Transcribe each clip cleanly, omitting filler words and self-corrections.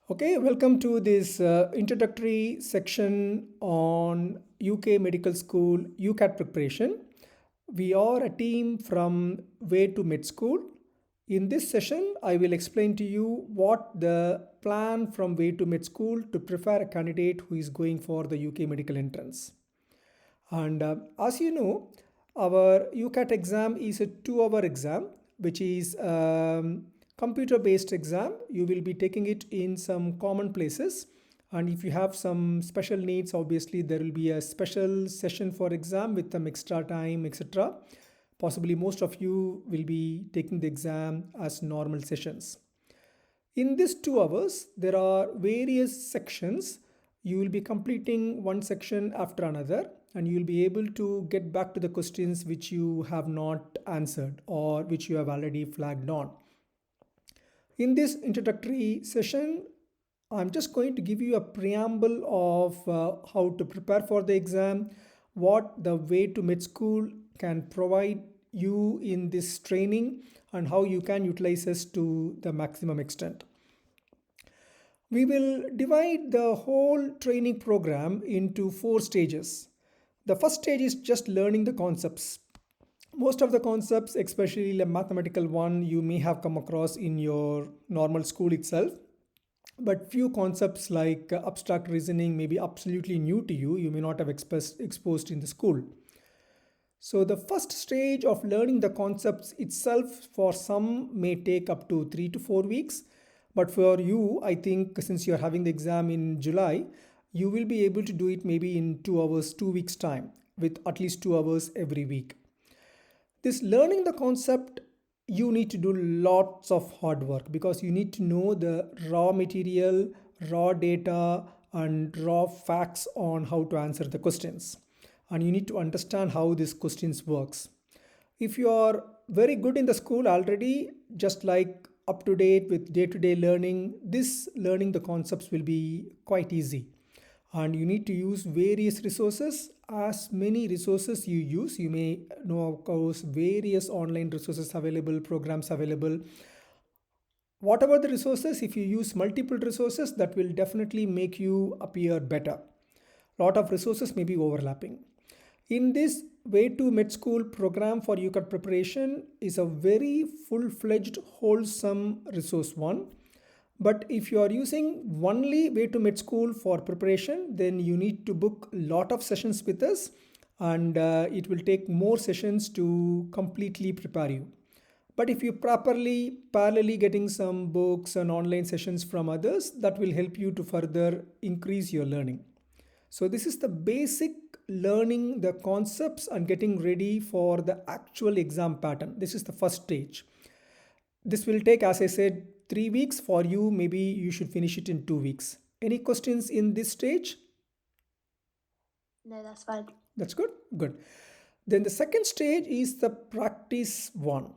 Okay, welcome to this introductory section on UK Medical School UCAT preparation. We are a team from Way to Med School. In this session, I will explain to you what the plan from Way to Med School to prepare a candidate who is going for the UK medical entrance. And as you know, our UCAT exam is a 2 hour exam, which is computer based exam. You will be taking it in some common places. And if you have some special needs, obviously there will be a special session for exam with some extra time, etc. Possibly most of you will be taking the exam as normal sessions. In these 2 hours, there are various sections. You will be completing one section after another, and you will be able to get back to the questions which you have not answered or which you have already flagged on. In this introductory session, I'm just going to give you a preamble of how to prepare for the exam, what the Way to Med School can provide you in this training, and how you can utilize this to the maximum extent. We will divide the whole training program into 4 stages. The first stage is just learning the concepts. Most of the concepts, especially the mathematical one, you may have come across in your normal school itself. But few concepts like abstract reasoning may be absolutely new to you. You may not have exposed in the school. So the first stage of learning the concepts itself for some may take up to 3 to 4 weeks. But for you, I think since you're having the exam in July, you will be able to do it maybe in 2 hours, 2 weeks time with at least 2 hours every week. This learning the concept, you need to do lots of hard work because you need to know the raw material, raw data, and raw facts on how to answer the questions. And you need to understand how these questions works. If you are very good in the school already, just like up to date with day-to-day learning, this learning the concepts will be quite easy. And you need to use various resources. As many resources you use, you may know of course various online resources available, programs available. Whatever the resources, if you use multiple resources, that will definitely make you appear better. Lot of resources may be overlapping. In this Way to Med School program for UCAT preparation is a very full-fledged, wholesome resource one. But if you are using only Way to Med School for preparation, then you need to book a lot of sessions with us, and it will take more sessions to completely prepare you. But if you properly parallelly getting some books and online sessions from others, that will help you to further increase your learning. So this is the basic learning the concepts and getting ready for the actual exam pattern. This is the first stage. This will take, as I said, 3 weeks. For you, maybe you should finish it in 2 weeks. Any questions in this stage? No, that's fine. That's good. Good. Then the second stage is the practice one.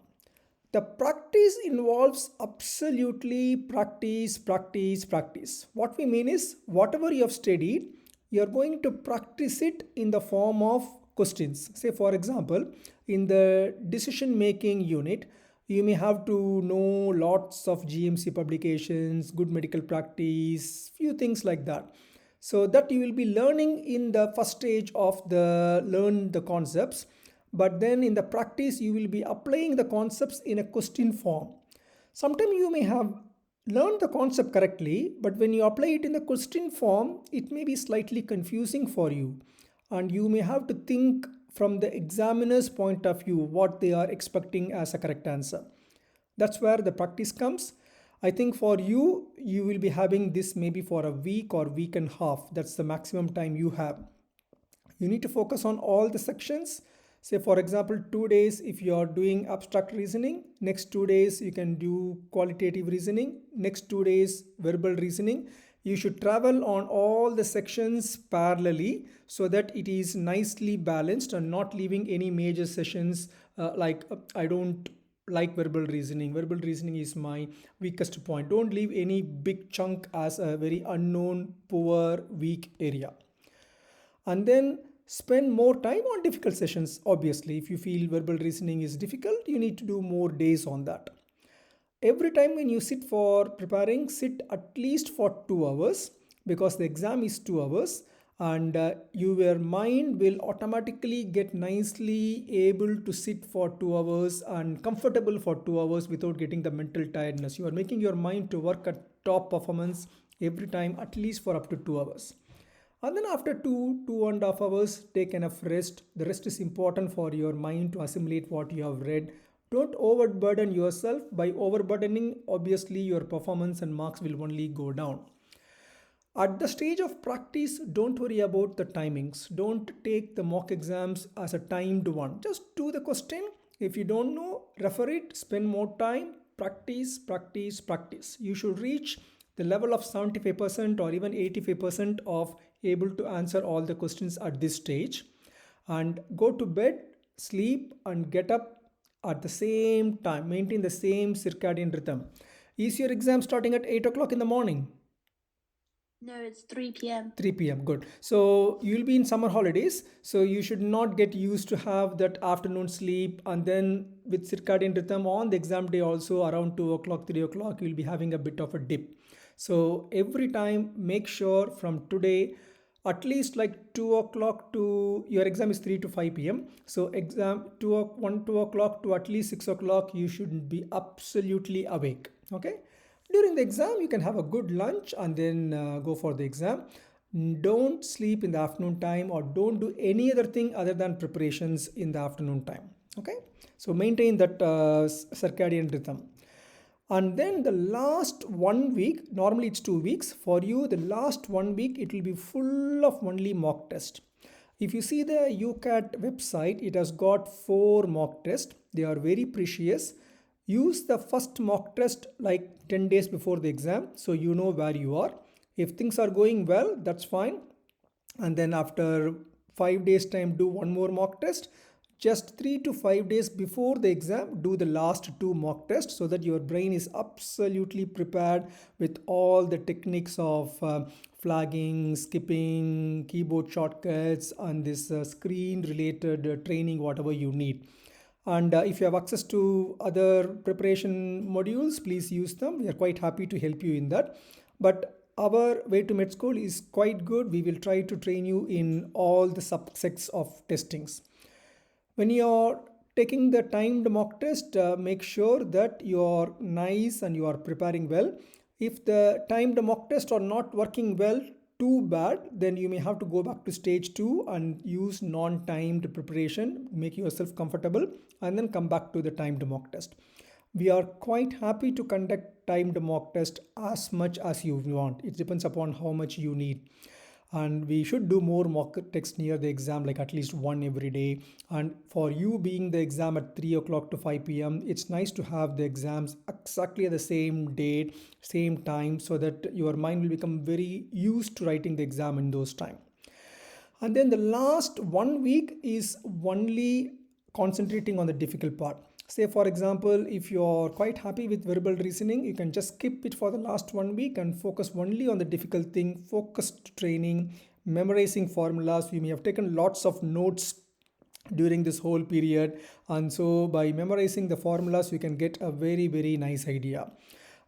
The practice involves absolutely practice, practice, practice. What we mean is whatever you have studied, you're going to practice it in the form of questions. Say, for example, in the decision making unit, you may have to know lots of GMC publications, good medical practice, few things like that. So that you will be learning in the first stage of the learn the concepts, but then in the practice you will be applying the concepts in a question form. Sometimes you may have learned the concept correctly, but when you apply it in the question form, it may be slightly confusing for you, and you may have to think from the examiner's point of view what they are expecting as a correct answer. That's where the practice comes. I think for you, you will be having this maybe for a week or week and a half. That's the maximum time you have. You need to focus on all the sections. Say, for example, 2 days if you are doing abstract reasoning, next 2 days you can do qualitative reasoning, next 2 days verbal reasoning. You should travel on all the sections parallelly so that it is nicely balanced and not leaving any major sessions I don't like verbal reasoning. Verbal reasoning is my weakest point. Don't leave any big chunk as a very unknown, poor, weak area. And then spend more time on difficult sessions. Obviously, if you feel verbal reasoning is difficult, you need to do more days on that. Every time when you sit for preparing, sit at least for 2 hours, because the exam is 2 hours, and your mind will automatically get nicely able to sit for 2 hours and comfortable for 2 hours without getting the mental tiredness. You are making your mind to work at top performance every time, at least for up to 2 hours. And then after 2.5 hours, take enough rest. The rest is important for your mind to assimilate what you have read. Don't overburden yourself. By overburdening, obviously your performance and marks will only go down. At the stage of practice, don't worry about the timings. Don't take the mock exams as a timed one. Just do the question. If you don't know, refer it, spend more time, practice, practice, practice. You should reach the level of 75% or even 85% of able to answer all the questions at this stage. And go to bed, sleep, and get up at the same time. Maintain the same circadian rhythm. Is your exam starting at 8 o'clock in the morning? No, it's 3 p.m. 3 p.m. Good. So you'll be in summer holidays. So you should not get used to have that afternoon sleep. And then with circadian rhythm on the exam day, also around 2 o'clock, 3 o'clock, you'll be having a bit of a dip. So every time, make sure from today, at least like 2 o'clock to your exam is 3 to 5 p.m. So exam 2 o'clock to at least 6 o'clock, you should be absolutely awake. Okay. During the exam, you can have a good lunch and then go for the exam. Don't sleep in the afternoon time, or don't do any other thing other than preparations in the afternoon time. Okay, so maintain that circadian rhythm. And then the last 1 week, normally it's 2 weeks for you, the last 1 week it will be full of only mock test. If you see the UCAT website, it has got 4 mock tests. They are very precious. Use the first mock test like 10 days before the exam, so you know where you are. If things are going well, that's fine. And then after 5 days time, do one more mock test. Just 3 to 5 days before the exam, do the last 2 mock tests, so that your brain is absolutely prepared with all the techniques of flagging, skipping, keyboard shortcuts, and this screen related training, whatever you need. And if you have access to other preparation modules, please use them. We are quite happy to help you in that. But our way to med school is quite good. We will try to train you in all the subsets of testings. When you're taking the timed mock test, make sure that you're nice and you are preparing well. If the timed mock tests are not working well, too bad, then you may have to go back to stage 2 and use non-timed preparation, make yourself comfortable, and then come back to the timed mock test. We are quite happy to conduct timed mock test as much as you want. It depends upon how much you need. And we should do more mock tests near the exam, like at least one every day. And for you being the exam at 3 o'clock to 5 p.m., it's nice to have the exams exactly at the same date, same time, so that your mind will become very used to writing the exam in those time. And then the last 1 week is only concentrating on the difficult part. Say for example, if you're quite happy with verbal reasoning, you can just skip it for the last 1 week and focus only on the difficult thing, focused training, memorizing formulas. You may have taken lots of notes during this whole period, and so by memorizing the formulas, you can get a very, very nice idea.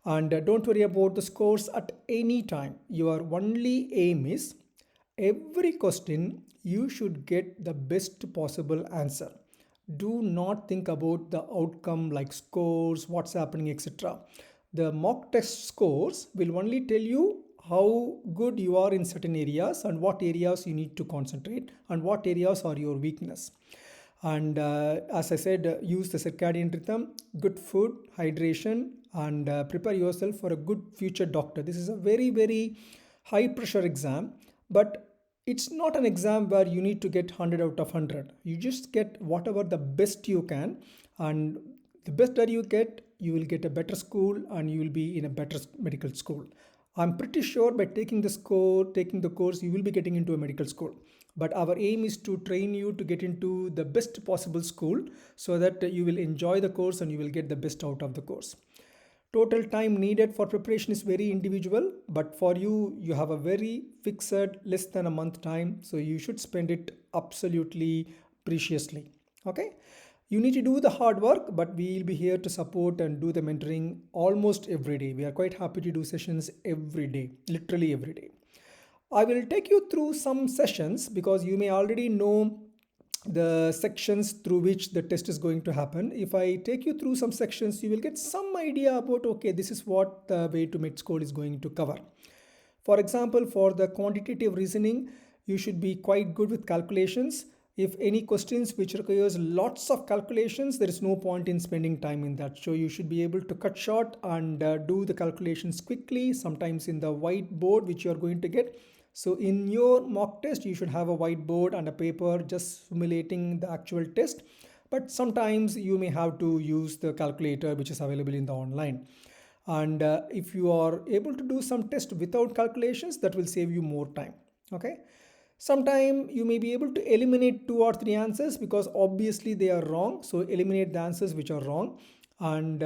And don't worry about the scores at any time. Your only aim is every question you should get the best possible answer. Do not think about the outcome like scores, what's happening, etc. The mock test scores will only tell you how good you are in certain areas and what areas you need to concentrate and what areas are your weakness. And as I said, use the circadian rhythm, good food, hydration, and prepare yourself for a good future doctor. This is a very, very high pressure exam, but it's not an exam where you need to get 100 out of 100. You just get whatever the best you can, and the best that you get, you will get a better school and you will be in a better medical school. I'm pretty sure by taking the course, you will be getting into a medical school. But our aim is to train you to get into the best possible school, so that you will enjoy the course and you will get the best out of the course. Total time needed for preparation is very individual, but for you, you have a very fixed less than a month time, so you should spend it absolutely preciously. Okay. You need to do the hard work, but we'll be here to support and do the mentoring almost every day. We are quite happy to do sessions every day, literally every day. I will take you through some sessions because you may already know the sections through which the test is going to happen. If I take you through some sections, you will get some idea about, okay, this is what the way to MedSchool is going to cover. For example, for the quantitative reasoning, you should be quite good with calculations. If any questions which requires lots of calculations, there is no point in spending time in that. So you should be able to cut short and do the calculations quickly, sometimes in the whiteboard which you are going to get. So in your mock test, you should have a whiteboard and a paper just simulating the actual test. But sometimes you may have to use the calculator which is available in the online. And if you are able to do some test without calculations, that will save you more time. Okay. Sometime you may be able to eliminate 2 or 3 answers because obviously they are wrong. So eliminate the answers which are wrong, and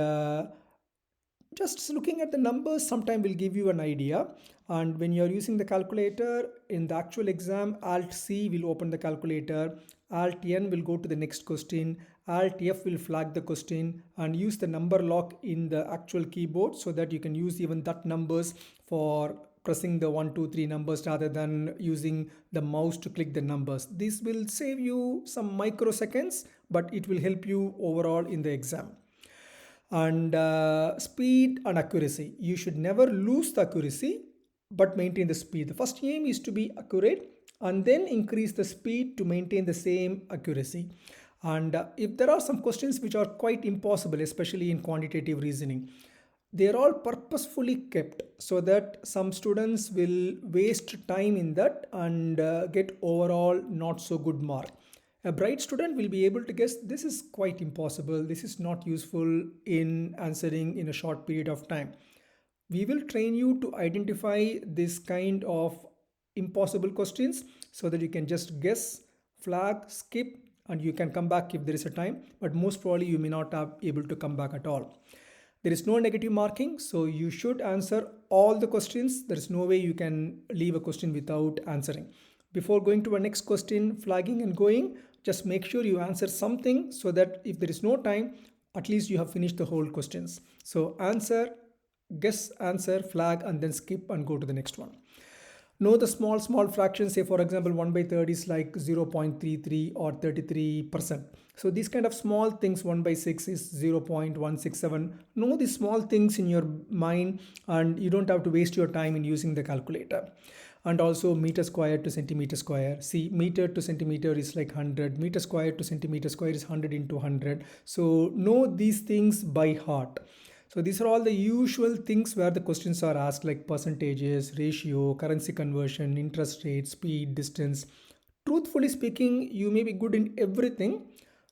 just looking at the numbers sometime will give you an idea. And when you're using the calculator in the actual exam, Alt C will open the calculator, Alt N will go to the next question, Alt F will flag the question, and use the number lock in the actual keyboard so that you can use even that numbers for pressing the 1 2 3 numbers rather than using the mouse to click the numbers. This will save you some microseconds, but it will help you overall in the exam. And speed and accuracy, you should never lose the accuracy but maintain the speed. The first aim is to be accurate and then increase the speed to maintain the same accuracy. And if there are some questions which are quite impossible, especially in quantitative reasoning, they are all purposefully kept so that some students will waste time in that and get overall not so good mark. A bright student will be able to guess this is quite impossible, this is not useful in answering in a short period of time. We will train you to identify this kind of impossible questions so that you can just guess, flag, skip, and you can come back if there is a time, but most probably you may not be able to come back at all. There is no negative marking, so you should answer all the questions. There is no way you can leave a question without answering. Before going to a next question, flagging and going, just make sure you answer something so that if there is no time, at least you have finished the whole questions. So answer, guess, answer, flag, and then skip and go to the next one. Know the small fractions. Say for example 1 by 3 is like 0.33 or 33%. So these kind of small things, 1 by 6 is 0.167. Know these small things in your mind and you don't have to waste your time in using the calculator. And also meter square to centimeter square. See, meter to centimeter is like 100, meter square to centimeter square is 100 into 100. So know these things by heart. So these are all the usual things where the questions are asked, like percentages, ratio, currency conversion, interest rate, speed, distance. Truthfully speaking, you may be good in everything,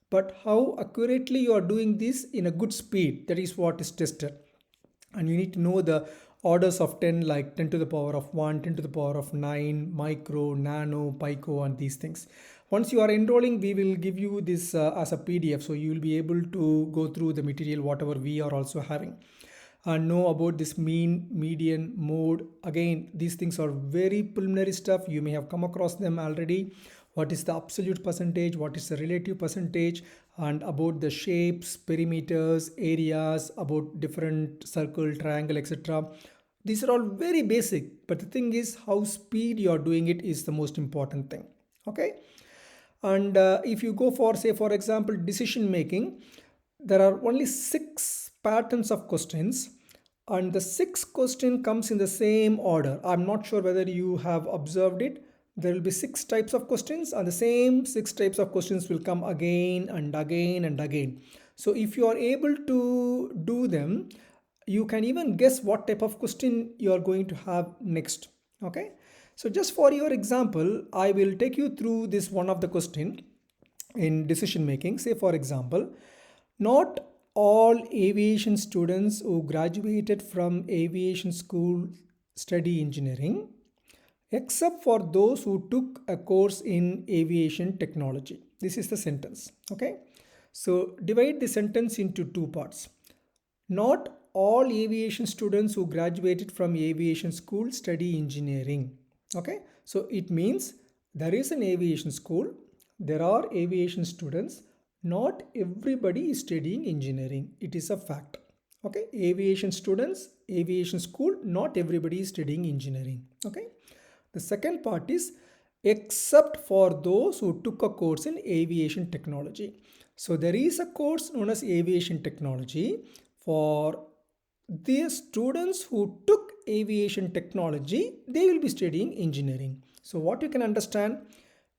but how accurately you are doing this in a good speed, that is what is tested. And you need to know the orders of 10, like 10 to the power of 1, 10 to the power of 9, micro, nano, pico, and these things. Once you are enrolling, we will give you this as a PDF, so you will be able to go through the material whatever we are also having and know about this mean, median, mode. Again, these things are very preliminary stuff. You may have come across them already. What is the absolute percentage, what is the relative percentage, and about the shapes, perimeters, areas, about different circle, triangle, etc. These are all very basic, but the thing is how speed you are doing it is the most important thing. Okay. And if you go for, say for example, decision making, there are only 6 patterns of questions and the 6th question comes in the same order. I'm not sure whether you have observed it. There will be 6 types of questions and the same 6 types of questions will come again and again and again. So if you are able to do them, you can even guess what type of question you are going to have next. Okay. So just for your example, I will take you through this one of the question in decision making. Say for example, not all aviation students who graduated from aviation school study engineering except for those who took a course in aviation technology. This is the sentence. Okay. So divide the sentence into 2 parts. Not all aviation students who graduated from aviation school study engineering. Okay. So it means there is an aviation school. There are aviation students. Not everybody is studying engineering. It is a fact. Okay, aviation students, aviation school, not everybody is studying engineering. Okay, the second part is except for those who took a course in aviation technology. So there is a course known as aviation technology for the students who took aviation technology. They will be studying engineering. So what you can understand,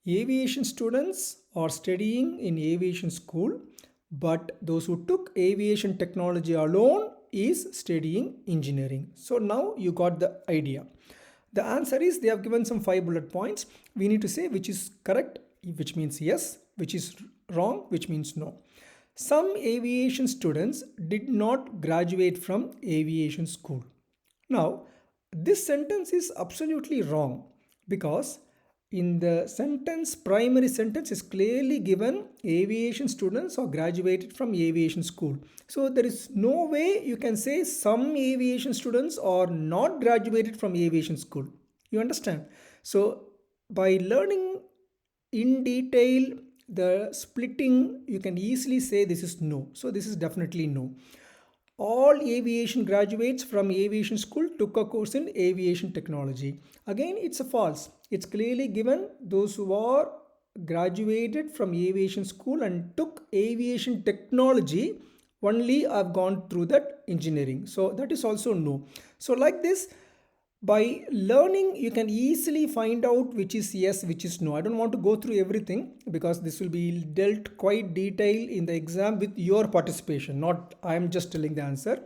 aviation students are studying in aviation school, but those who took aviation technology alone is studying engineering. So now you got the idea. The answer is, they have given some 5 bullet points. We need to say which is correct, which means yes, which is wrong, which means no. Some aviation students did not graduate from aviation school. Now, this sentence is absolutely wrong, because in the sentence, primary sentence is clearly given aviation students or graduated from aviation school. So there is no way you can say some aviation students are not graduated from aviation school. You understand? So by learning in detail the splitting, you can easily say this is no. So this is definitely no. All aviation graduates from aviation school took a course in aviation technology. Again, it's a false. It's clearly given those who are graduated from aviation school and took aviation technology only have gone through that engineering. So that is also no. So like this, by learning you can easily find out which is yes, which is no. I don't want to go through everything because this will be dealt quite detail in the exam with your participation, not I am just telling the answer.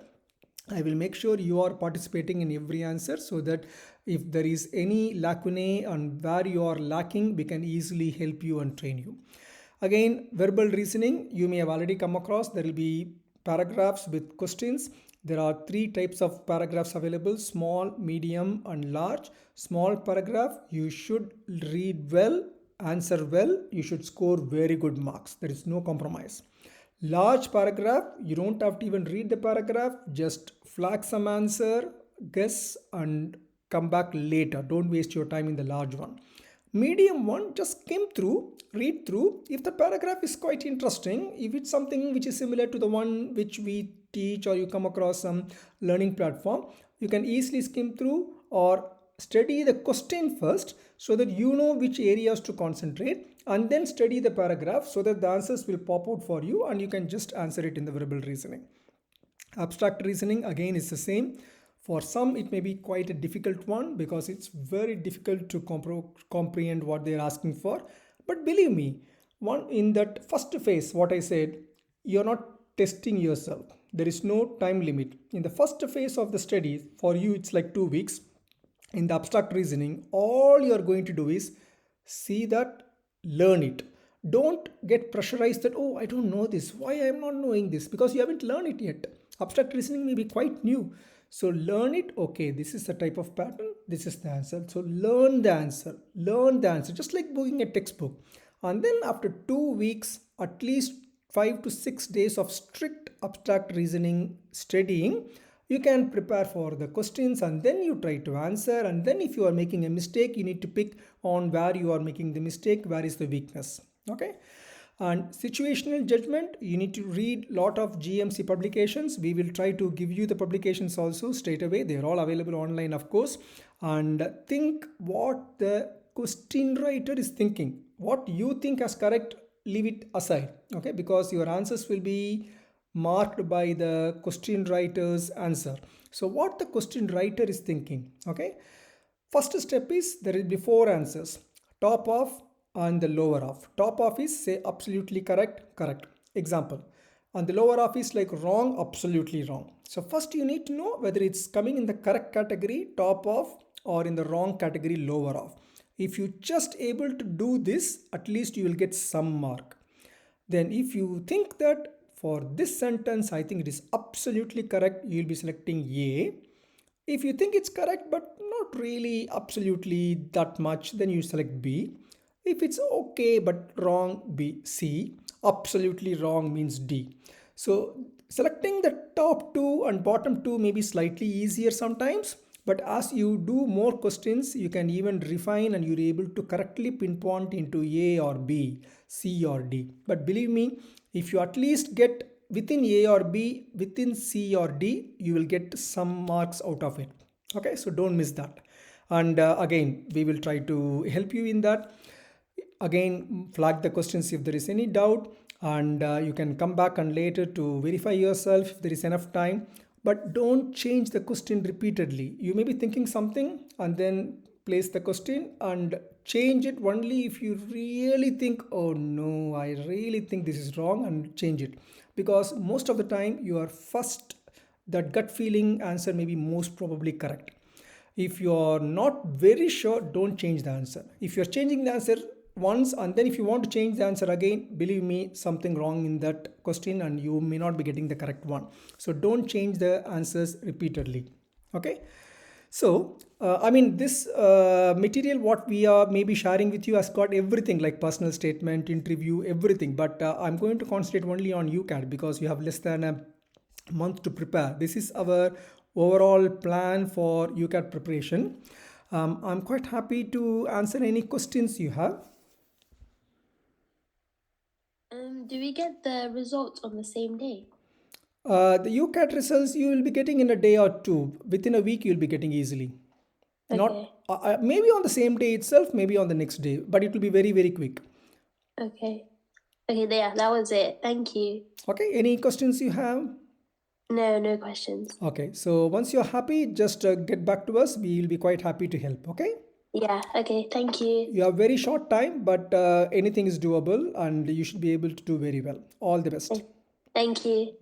I will make sure you are participating in every answer, so that if there is any lacunae on where you are lacking, we can easily help you and train you. Again, verbal reasoning, you may have already come across. There will be paragraphs with questions. There are 3 types of paragraphs available: small, medium and large. Small paragraph, you should read well, answer well, you should score very good marks. There is no compromise. Large paragraph, you don't have to even read the paragraph, just flag some answer, guess and come back later. Don't waste your time in the large one. Medium one, just skim through, read through. If the paragraph is quite interesting, if it's something which is similar to the one which we teach, or you come across some learning platform, you can easily skim through or study the question first, so that you know which areas to concentrate, and then study the paragraph so that the answers will pop out for you and you can just answer it in the verbal reasoning. Abstract reasoning again is the same. For some it may be quite a difficult one because it's very difficult to comprehend what they're asking for. But believe me, one in that first phase, what I said, you're not testing yourself. There is no time limit. In the first phase of the study, for you it's like 2 weeks. In the abstract reasoning, all you are going to do is see that, learn it. Don't get pressurized that, oh, I don't know this, why I am not knowing this, because you haven't learned it yet. Abstract reasoning may be quite new. So learn it. Okay, this is the type of pattern, this is the answer. So learn the answer, just like booking a textbook. And then after 2 weeks, at least 5 to 6 days of strict abstract reasoning studying, you can prepare for the questions and then you try to answer. And then if you are making a mistake, you need to pick on where you are making the mistake, where is the weakness. Okay. And situational judgment, you need to read lot of GMC publications. We will try to give you the publications also straight away. They are all available online, of course. And think what the question writer is thinking. What you think as correct, leave it aside. Okay, because your answers will be marked by the question writer's answer. So what the question writer is thinking. Okay, first step is there will be 4 answers: top off and the lower off. Top off is say absolutely correct. Example. And the lower off is like wrong, absolutely wrong. So first you need to know whether it's coming in the correct category, top off, or in the wrong category, lower off. If you just able to do this, at least you will get some mark. Then if you think that for this sentence, I think it is absolutely correct, you will be selecting A. If you think it's correct but not really absolutely that much, then you select B. If it's okay but wrong, B. C. Absolutely wrong means D. So selecting the top 2 and bottom 2 may be slightly easier sometimes, but as you do more questions, you can even refine and you're able to correctly pinpoint into A or B, C or D. But believe me, If you at least get within A or B, within C or D, you will get some marks out of it. Okay, so don't miss that. And again, we will try to help you in that. Again, flag the questions if there is any doubt, and you can come back and later to verify yourself if there is enough time. But don't change the question repeatedly. You may be thinking something and then place the question and change it only if you really think, oh no, I really think this is wrong, and change it. Because most of the time, your first, that gut feeling answer may be most probably correct. If you are not very sure, don't change the answer. If you're changing the answer once and then if you want to change the answer again, believe me, something wrong in that question and you may not be getting the correct one. So don't change the answers repeatedly. Okay. So, this material what we are maybe sharing with you has got everything like personal statement, interview, everything. But I'm going to concentrate only on UCAT because you have less than a month to prepare. This is our overall plan for UCAT preparation. I'm quite happy to answer any questions you have. Do we get the results on the same day? The UCAT results you will be getting in a day or two. Within a week, you'll be getting easily. Not Okay. maybe on the same day itself, maybe on the next day, but it will be very, very quick. Okay. Okay, yeah, that was it. Thank you. Okay, any questions you have? No, no questions. Okay, so once you're happy, just get back to us. We will be quite happy to help. Okay, Yeah, okay, thank you. you have very short time, but anything is doable and you should be able to do very well. All the best. Thank you.